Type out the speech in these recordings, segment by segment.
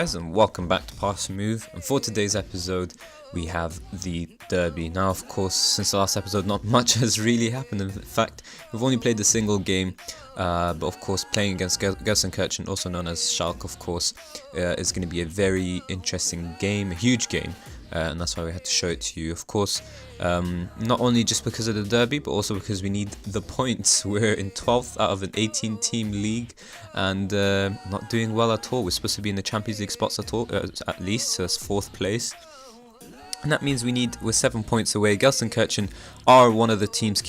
guys, and welcome back to Pass and Move. And for today's episode, we have the derby. Now, of course, since the last episode, not much has really happened. In fact, we've only played a single game, but of course, playing against Gelsenkirchen, also known as Schalke, of course, is going to be a very interesting game, a huge game. And that's why we had to show it to you, of course, not only just because of the derby, but also because we need the points. We're in 12th out of an 18-team league and not doing well at all. We're supposed to be in the Champions League spots at least, so it's 4th place. And that means we're 7 points away. Gelsenkirchen are one of the teams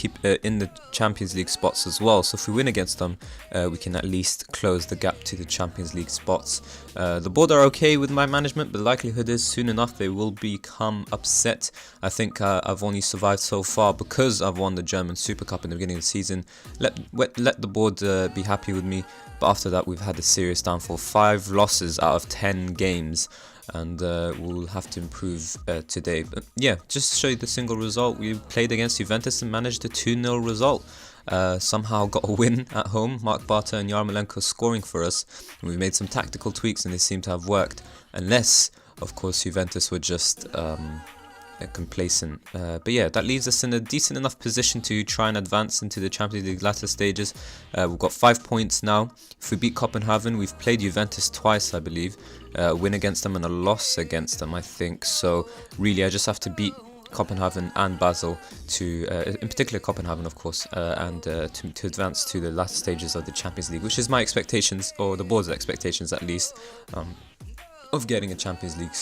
in the Champions League spots as well. So if we win against them, we can at least close the gap to the Champions League spots. The board are okay with my management, but the likelihood is soon enough they will become upset. I think I've only survived so far because I've won the German Super Cup in the beginning of the season. Let the board be happy with me. But after that, we've had a serious downfall. 5 losses out of 10 games. And we'll have to improve today. But yeah, just to show you the single result, we played against Juventus and managed a 2-0 result. Somehow got a win at home. Mark Barter and Yarmolenko scoring for us. And we made some tactical tweaks and they seem to have worked. Unless, of course, Juventus were just complacent. But yeah, that leaves us in a decent enough position to try and advance into the Champions League latter stages. We've got 5 points now. If we beat Copenhagen, we've played Juventus twice, I believe. A win against them and a loss against them, I think. So really, I just have to beat Copenhagen and Basel to, in particular Copenhagen, of course, and to advance to the latter stages of the Champions League, which is my expectations, or the board's expectations at least, of getting a Champions League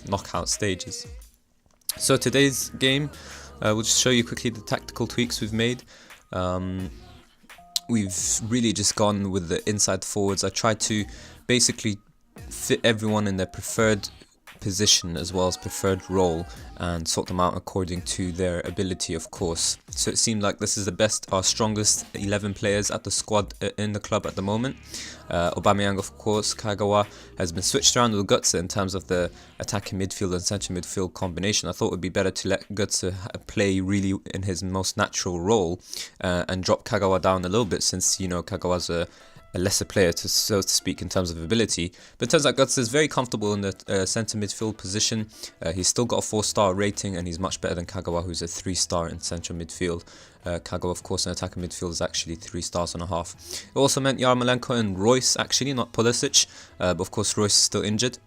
knockout stages. So today's game, we'll just show you quickly the tactical tweaks we've made. We've really just gone with the inside forwards. I tried to basically fit everyone in their preferred position as well as preferred role and sort them out according to their ability, of course. So it seemed like this is our strongest 11 players at the squad in the club at the moment. Aubameyang, of course. Kagawa has been switched around with Götze in terms of the attacking midfield and centre midfield combination. I thought it would be better to let Götze play really in his most natural role and drop Kagawa down a little bit, since, you know, Kagawa's a lesser player, so to speak, in terms of ability. But it turns out Götze is very comfortable in the centre midfield position. He's still got a 4-star rating and he's much better than Kagawa, who's a 3-star in central midfield. Kagawa, of course, in attacking midfield is actually 3 stars and a half. It also meant Yarmolenko and Royce, actually, not Pulisic. But of course, Royce is still injured.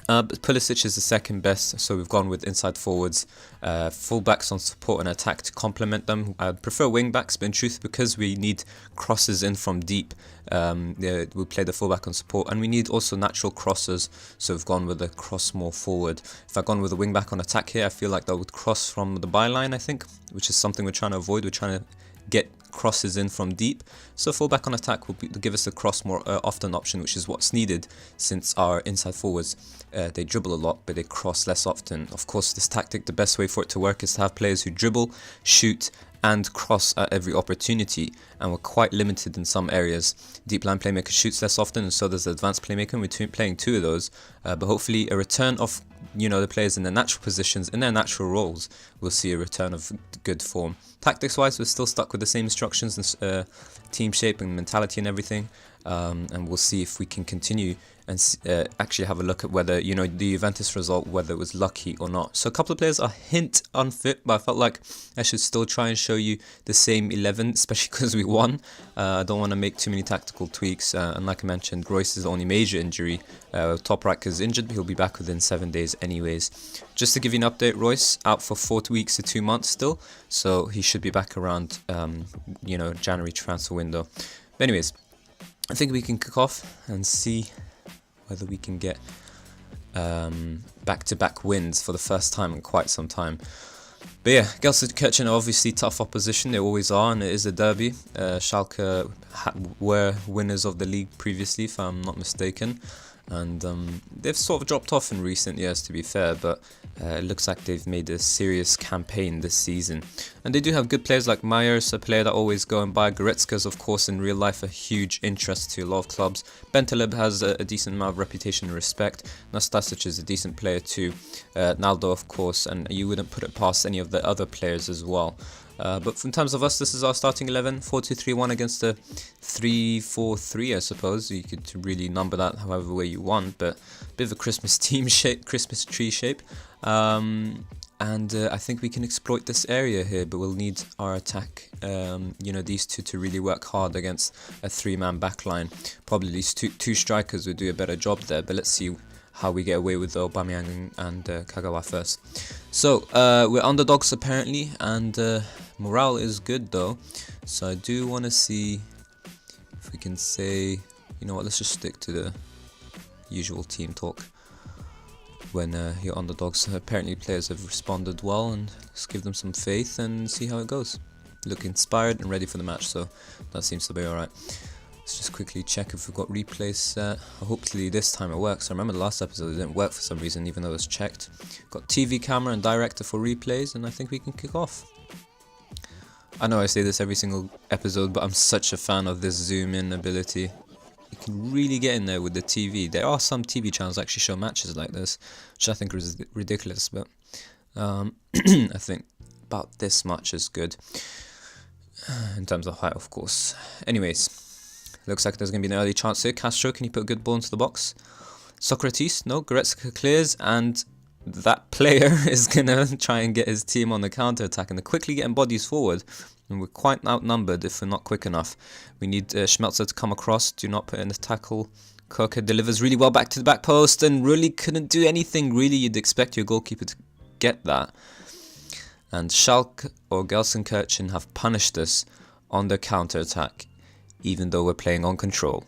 But Pulisic is the second best, so we've gone with inside forwards, fullbacks on support and attack to complement them. I prefer wingbacks, but in truth, because we need crosses in from deep, we'll play the fullback on support, and we need also natural crossers, so we've gone with a cross more forward. If I'd gone with a wingback on attack here, I feel like that would cross from the byline, I think, which is something we're trying to avoid. We're trying to get crosses in from deep, so fullback on attack will give us a cross more often option, which is what's needed, since our inside forwards they dribble a lot but they cross less often. Of course, this tactic, the best way for it to work is to have players who dribble, shoot and cross at every opportunity, and we're quite limited in some areas. Deep line playmaker shoots less often, and so does the advanced playmaker, and we're playing 2 of those, but hopefully a return of, you know, the players in their natural positions, in their natural roles, we'll see a return of good form. Tactics wise, we're still stuck with the same instructions and team shape and mentality and everything, and we'll see if we can continue and actually have a look at whether, you know, the Juventus result, whether it was lucky or not. So a couple of players are hint unfit, but I felt like I should still try and show you the same 11, especially because we won. I don't want to make too many tactical tweaks, and like I mentioned, Royce's only major injury. Toprak is injured, but he'll be back within 7 days anyways. Just to give you an update, Royce out for 4 weeks to 2 months still, so he should be back around, you know, January transfer window. But anyways, I think we can kick off and see whether we can get back-to-back wins for the first time in quite some time. But yeah, Gelsenkirchen are obviously tough opposition, they always are, and it is a derby. Schalke were winners of the league previously, if I'm not mistaken, and they've sort of dropped off in recent years, to be fair, but it looks like they've made a serious campaign this season. And they do have good players like Myers, a player that always go and buy. Goretzka's, of course, in real life a huge interest to a lot of clubs. Bentaleb has a decent amount of reputation and respect. Nastasic is a decent player too. Naldo, of course, and you wouldn't put it past any of the other players as well. But in terms of us, this is our starting 11, 4-2-3-1 against a 3-4-3, I suppose. You could really number that however way you want, but a bit of a Christmas tree shape. I think we can exploit this area here, but we'll need our attack, these two to really work hard against a 3-man backline. Probably these two strikers would do a better job there, but let's see how we get away with Aubameyang and Kagawa first. So, we're underdogs apparently, and morale is good though. So I do want to see if we can say, you know what, let's just stick to the usual team talk. When you're underdogs, apparently players have responded well, and let's give them some faith and see how it goes. Look inspired and ready for the match, so that seems to be alright. Let's just quickly check if we've got replays set. Hopefully this time it works. I remember the last episode it didn't work for some reason, even though it was checked. Got TV camera and director for replays, and I think we can kick off. I know I say this every single episode, but I'm such a fan of this zoom in ability. You can really get in there with the TV. There are some TV channels that actually show matches like this, which I think is ridiculous, but I think about this much is good. In terms of height, of course. Anyways, looks like there's going to be an early chance here. Castro, can you put a good ball into the box? Socrates, no. Goretzka clears, and that player is going to try and get his team on the counter-attack, and they're quickly getting bodies forward. And we're quite outnumbered if we're not quick enough. We need Schmelzer to come across. Do not put in the tackle. Koke delivers really well back to the back post and really couldn't do anything. Really, you'd expect your goalkeeper to get that. And Schalke or Gelsenkirchen have punished us on the counter-attack, even though we're playing on control.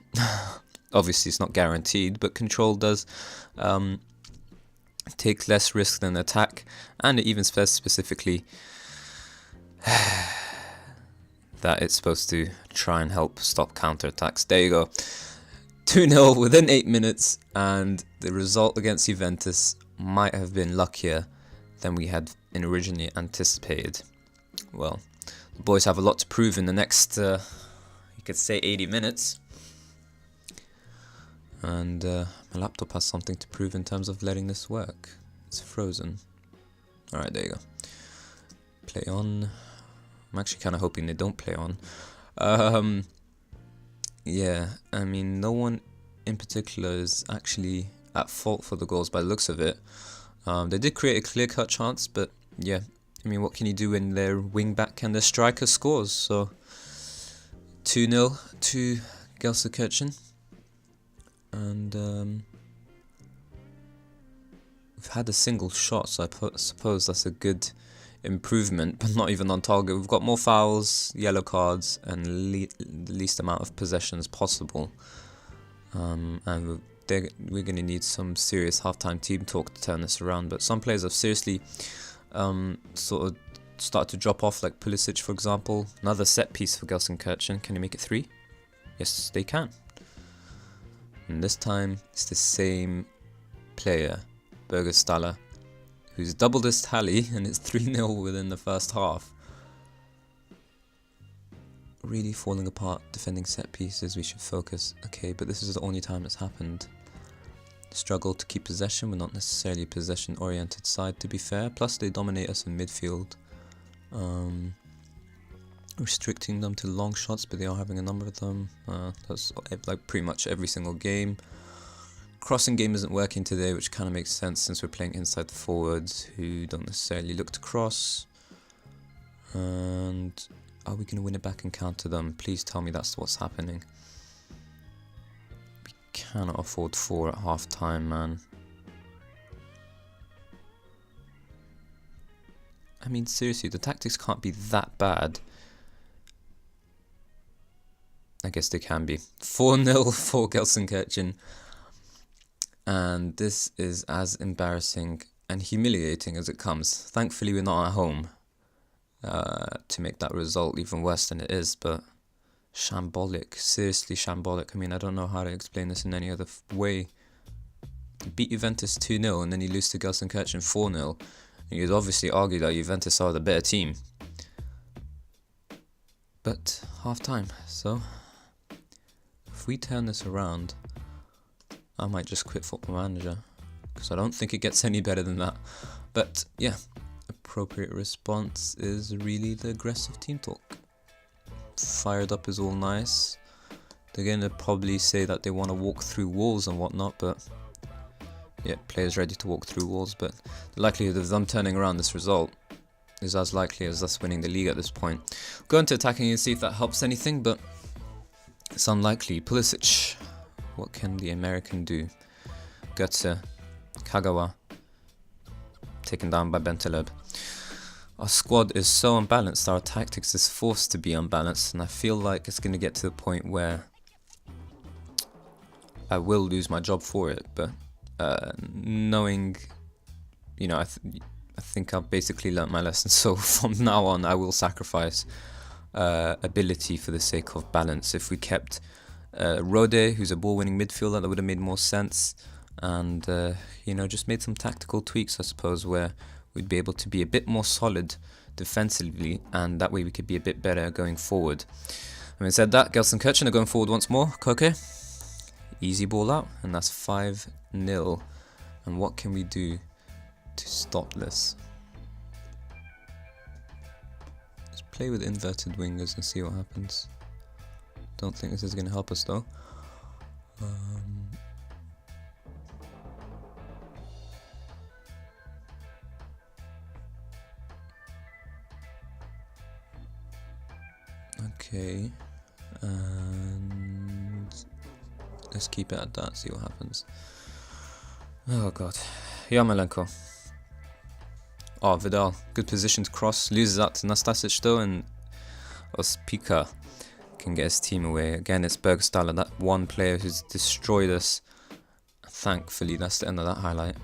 Obviously, it's not guaranteed, but control does take less risk than attack, and it even says specifically that it's supposed to try and help stop counter-attacks. There you go. 2-0 within 8 minutes, and the result against Juventus might have been luckier than we had originally anticipated. Well, the boys have a lot to prove in the next, you could say, 80 minutes. And my laptop has something to prove in terms of letting this work. It's frozen. Alright, there you go. Play on. I'm actually kind of hoping they don't play on. Yeah, I mean, no one in particular is actually at fault for the goals by the looks of it. They did create a clear-cut chance, but yeah, I mean, what can you do when their wing-back and their striker scores? So, 2-0 to Gelsenkirchen. And we've had a single shot, so I suppose that's a good improvement, but not even on target. We've got more fouls, yellow cards, and the least amount of possessions possible. And we're going to need some serious halftime team talk to turn this around. But some players have seriously sort of started to drop off, like Pulisic, for example. Another set piece for Gelsenkirchen. Can you make it 3? Yes, they can. And this time, it's the same player, Burgerstaller, who's doubled his tally, and it's 3-0 within the first half. Really falling apart, defending set pieces, we should focus. Okay, but this is the only time it's happened. Struggle to keep possession, we're not necessarily a possession-oriented side, to be fair. Plus, they dominate us in midfield. Restricting them to long shots, but they are having a number of them. That's like pretty much every single game. Crossing game isn't working today, which kind of makes sense since we're playing inside forwards who don't necessarily look to cross. And are we going to win it back and counter them? Please tell me that's what's happening. We cannot afford 4 at half time, man. I mean, seriously, the tactics can't be that bad. I guess they can be. 4-0 for Gelsenkirchen. And this is as embarrassing and humiliating as it comes. Thankfully, we're not at home to make that result even worse than it is. But shambolic. Seriously shambolic. I mean, I don't know how to explain this in any other way. You beat Juventus 2-0 and then you lose to Gelsenkirchen 4-0. And you'd obviously argue that Juventus are the better team. But half time, so if we turn this around, I might just quit Football Manager, because I don't think it gets any better than that. But yeah, appropriate response is really the aggressive team talk. Fired up is all nice. They're going to probably say that they want to walk through walls and whatnot, but yeah, players ready to walk through walls, but the likelihood of them turning around this result is as likely as us winning the league at this point. Go into attacking and see if that helps anything, but it's unlikely. Pulisic, what can the American do? Götze, Kagawa, taken down by Bentaleb. Our squad is so unbalanced, our tactics is forced to be unbalanced, and I feel like it's going to get to the point where I will lose my job for it, but knowing, you know, I think I've basically learnt my lesson, so from now on I will sacrifice ability for the sake of balance. If we kept Rode, who's a ball-winning midfielder, that would have made more sense, and you know, just made some tactical tweaks, I suppose, where we'd be able to be a bit more solid defensively, and that way we could be a bit better going forward. Having said that, Gelsenkirchen are going forward once more. Koke, easy ball out, and that's 5-0. And what can we do to stop this? Let's play with inverted wingers and see what happens. Don't think this is going to help us though. Okay, and let's keep it at that, see what happens. Oh god, Yarmolenko. Oh, Vidal, good position to cross, loses out to Nastasic though, and Ospika can get his team away. Again, it's Bergstaller, that one player who's destroyed us. Thankfully, that's the end of that highlight.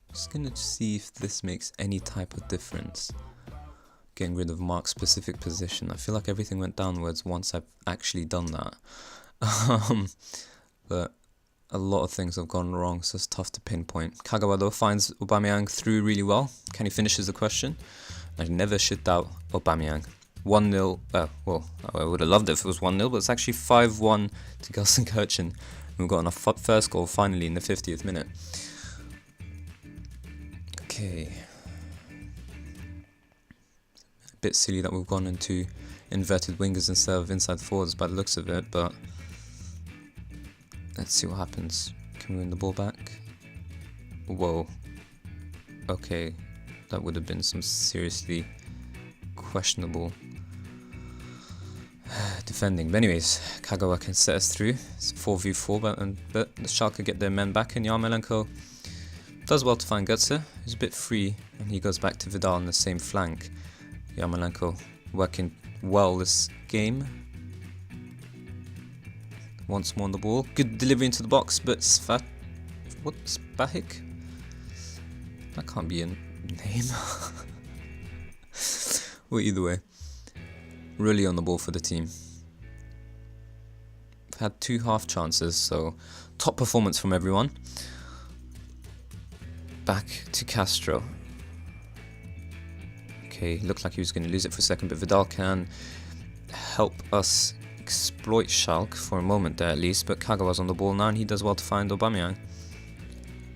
Just gonna see if this makes any type of difference. Getting rid of Mark's specific position. I feel like everything went downwards once I've actually done that. But a lot of things have gone wrong, so it's tough to pinpoint. Kagawa though finds Aubameyang through really well. Can he finish is the question. I never should doubt Aubameyang. 1-0, well, I would have loved it if it was 1-0, but it's actually 5-1 to Gelsenkirchen. We've gotten our first goal finally in the 50th minute. Okay. A bit silly that we've gone into inverted wingers instead of inside forwards by the looks of it, but let's see what happens. Can we win the ball back? Whoa. Okay, that would have been some seriously questionable defending. But anyways, Kagawa can set us through. It's 4v4, but the Schalke get their men back, and Yarmolenko does well to find Götze, who's a bit free, and he goes back to Vidal on the same flank. Yarmolenko working well this game. Once more on the ball. Good delivery into the box, but Spahik? That can't be a name. Well, either way, really on the ball for the team. We've had 2 half chances, so top performance from everyone. Back to Castro. Okay, looked like he was going to lose it for a second, but Vidal can help us exploit Schalke for a moment there at least, but Kagawa's on the ball now and he does well to find Aubameyang.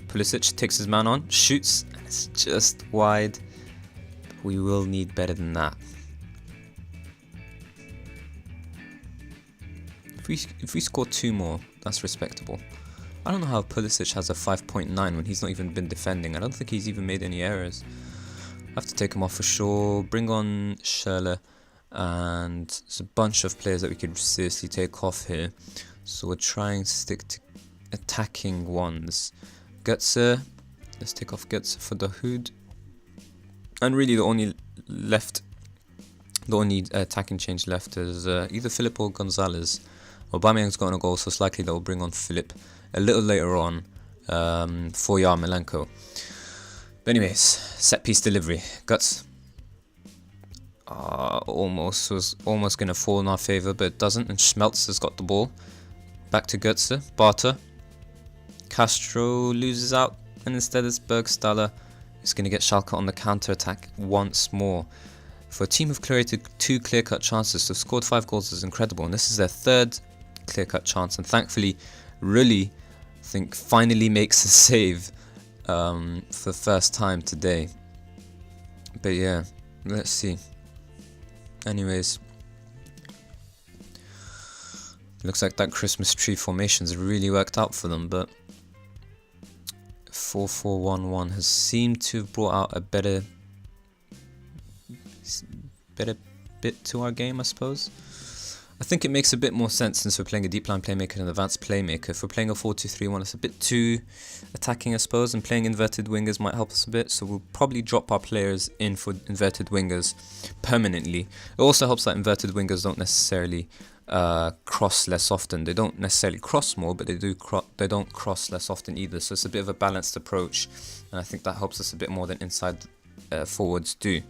Pulisic takes his man on, shoots, and it's just wide. We will need better than that. If we score 2 more, that's respectable. I don't know how Pulisic has a 5.9 when he's not even been defending. I don't think he's even made any errors. I have to take him off for sure. Bring on Schürrle. And there's a bunch of players that we could seriously take off here. So we're trying to stick to attacking ones. Götze. Let's take off Götze for the Hood. And really the only attacking change left is either Philip or Gonzalez. Aubameyang's got a goal, so it's likely they'll bring on Philip a little later on for Yarmolenko. But anyways, set piece delivery. Guts. Was almost going to fall in our favour, but it doesn't, and Schmelz has got the ball. Back to Götze. Barter. Castro loses out, and instead it's Bergstaller who's going to get Schalke on the counter-attack once more. For a team who've created 2 clear-cut chances, to have scored 5 goals is incredible, and this is their 3rd clear-cut chance, and thankfully, really, I think finally makes a save for the first time today. But yeah, let's see. Anyways, looks like that Christmas tree formation's really worked out for them, but 4-4-1-1 has seemed to have brought out a better bit to our game, I suppose. I think it makes a bit more sense since we're playing a deep line playmaker and an advanced playmaker. If we're playing a 4-2-3-1, it's a bit too attacking, I suppose, and playing inverted wingers might help us a bit, so we'll probably drop our players in for inverted wingers permanently. It also helps that inverted wingers don't necessarily cross less often. They don't necessarily cross more, but they don't cross less often either, so it's a bit of a balanced approach, and I think that helps us a bit more than inside forwards do.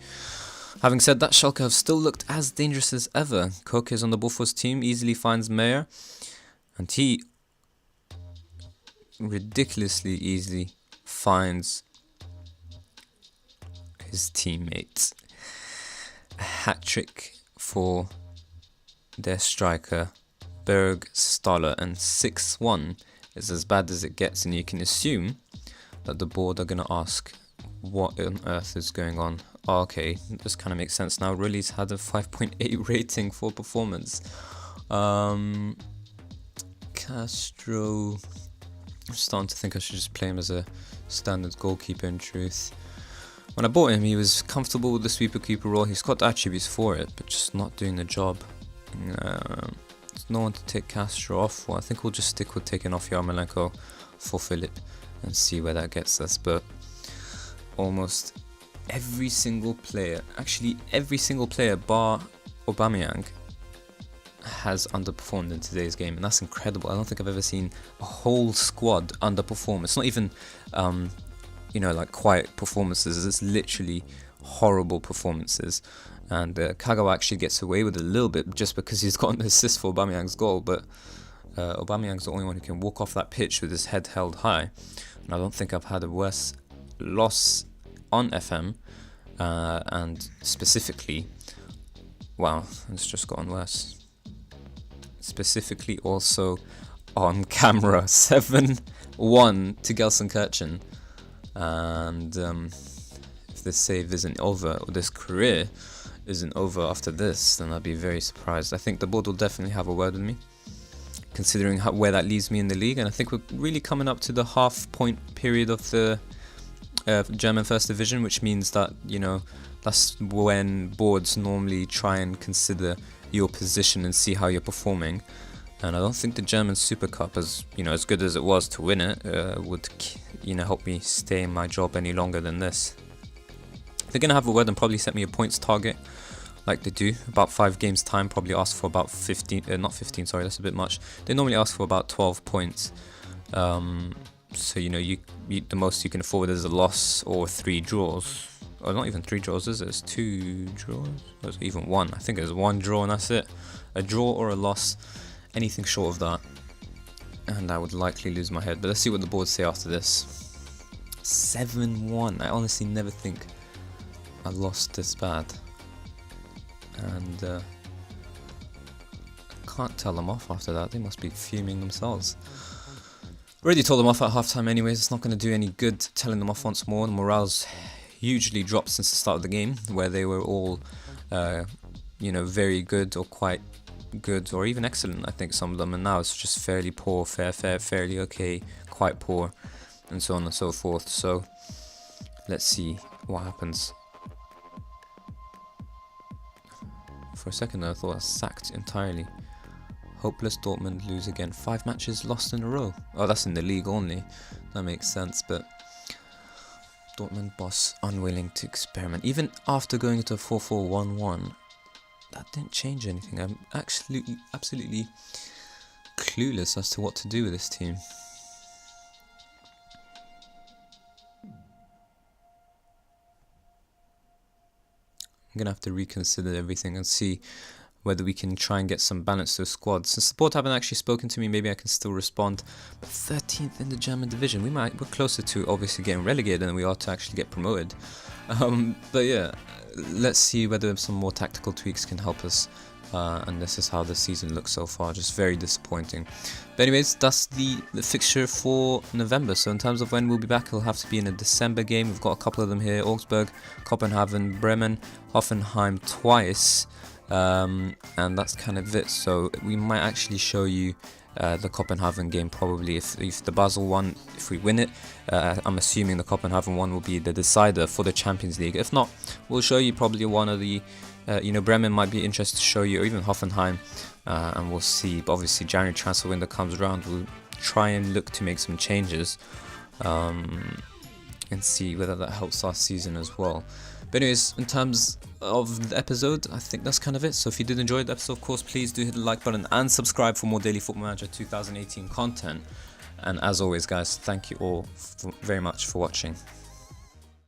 Having said that, Schalke have still looked as dangerous as ever. Koke is on the ball for his team, easily finds Meyer, and he ridiculously easily finds his teammates. A hat-trick for their striker, Berg Staller, and 6-1 is as bad as it gets, and you can assume that the board are going to ask what on earth is going on. Oh, okay, this kind of makes sense now. Rulli's had a 5.8 rating for performance. Castro, I'm starting to think I should just play him as a standard goalkeeper in truth. When I bought him, he was comfortable with the sweeper-keeper role. He's got the attributes for it, but just not doing the job. There's no one to take Castro off for. I think we'll just stick with taking off Yarmolenko for Philip and see where that gets us. But almost every single player, actually every single player bar Aubameyang, has underperformed in today's game, and that's incredible. I don't think I've ever seen a whole squad underperform. It's not even like quiet performances, it's literally horrible performances, and Kagawa actually gets away with it a little bit just because he's got an assist for Aubameyang's goal, but Aubameyang's the only one who can walk off that pitch with his head held high, and I don't think I've had a worse loss on FM, and specifically, wow, it's just gotten worse. Specifically also on camera, 7-1 to Gelsenkirchen, and if this save isn't over, or this career isn't over after this, then I'd be very surprised. I think the board will definitely have a word with me, considering where that leaves me in the league, and I think we're really coming up to the half-point period of the German First Division, which means that, that's when boards normally try and consider your position and see how you're performing. And I don't think the German Super Cup, as good as it was to win it, would help me stay in my job any longer than this. They're gonna have a word and probably set me a points target, like they do. About 5 games time, probably ask for about 15. Not 15. Sorry, that's a bit much. They normally ask for about 12 points. So you the most you can afford is a loss or 3 draws. Or not even 3 draws, is it? It's 2 draws? Or is it even 1? I think it's 1 draw and that's it. A draw or a loss, anything short of that, and I would likely lose my head. But let's see what the boards say after this. 7-1. I honestly never think I lost this bad, and I can't tell them off after that. They must be fuming themselves. Already told them off at halftime anyways. It's not going to do any good telling them off once more. The morale's hugely dropped since the start of the game, where they were all very good or quite good or even excellent, I think, some of them, and now it's just fairly poor, fairly okay, quite poor, and so on and so forth. So let's see what happens. For a second I thought I was sacked entirely. Hopeless Dortmund lose again. 5 matches lost in a row. Oh, that's in the league only. That makes sense, but Dortmund boss unwilling to experiment. Even after going into a 4-4-1-1, that didn't change anything. I'm absolutely clueless as to what to do with this team. I'm going to have to reconsider everything and see whether we can try and get some balance to the squad. Since the board haven't actually spoken to me, maybe I can still respond. But 13th in the German division, we're closer to obviously getting relegated than we are to actually get promoted. But yeah, let's see whether some more tactical tweaks can help us. And this is how the season looks so far, just very disappointing. But anyways, that's the fixture for November. So in terms of when we'll be back, it'll have to be in a December game. We've got a couple of them here: Augsburg, Copenhagen, Bremen, Hoffenheim twice, and that's kind of it. So we might actually show you the Copenhagen game probably if the Basel one, if we win it. I'm assuming the Copenhagen one will be the decider for the Champions League. If not, we'll show you probably one of the Bremen might be interested to show you, or even Hoffenheim, and we'll see. But obviously January transfer window comes around, we'll try and look to make some changes and see whether that helps our season as well. But anyways, in terms of the episode, I think that's kind of it. So if you did enjoy the episode, of course, please do hit the like button and subscribe for more Daily Football Manager 2018 content. And as always, guys, thank you all very much for watching.